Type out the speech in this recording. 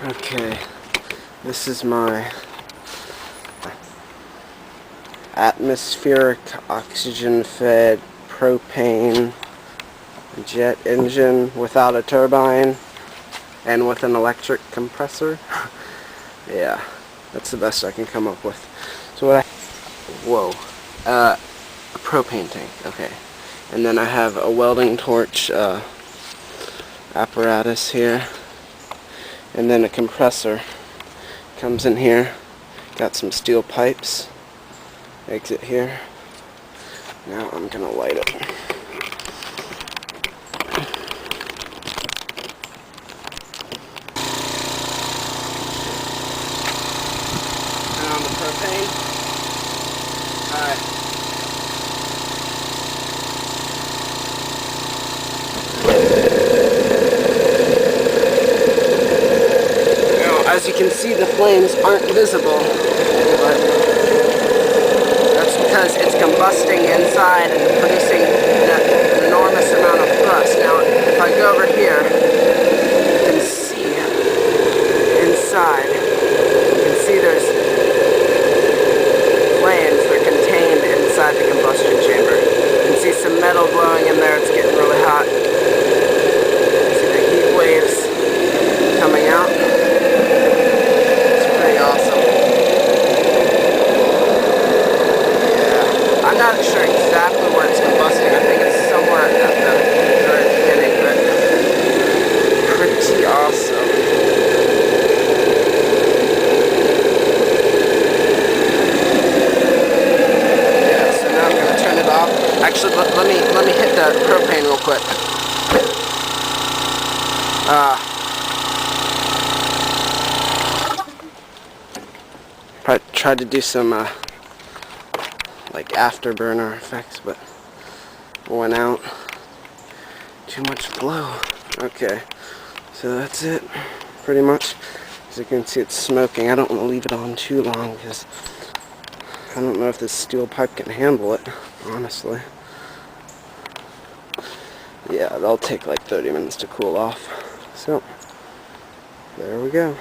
Okay, this is my atmospheric oxygen-fed propane jet engine without a turbine and with an electric compressor. Yeah, that's the best I can come up with. So what a propane tank, okay. And then I have a welding torch apparatus here. And then a compressor comes in here. Got some steel pipes. Exit here. Now I'm gonna light it. And on the propane. Alright. As you can see, the flames aren't visible, but that's because it's combusting inside and producing an enormous amount of thrust. Now, if I go over here, you can see inside, you can see there's flames that are contained inside the combustion chamber. You can see some metal glowing in there, it's getting really hot. You see the heat waves coming out. I'm not sure exactly where it's combusting. I think it's somewhere at the very beginning, but pretty awesome. Yeah, so now I'm going to turn it off. Actually, let me hit the propane real quick. Tried to do some like afterburner effects, but went out. Too much flow. Okay, so that's it, pretty much. As you can see, it's smoking. I don't want to leave it on too long because I don't know if this steel pipe can handle it, honestly. Yeah, that'll take like 30 minutes to cool off. So, there we go.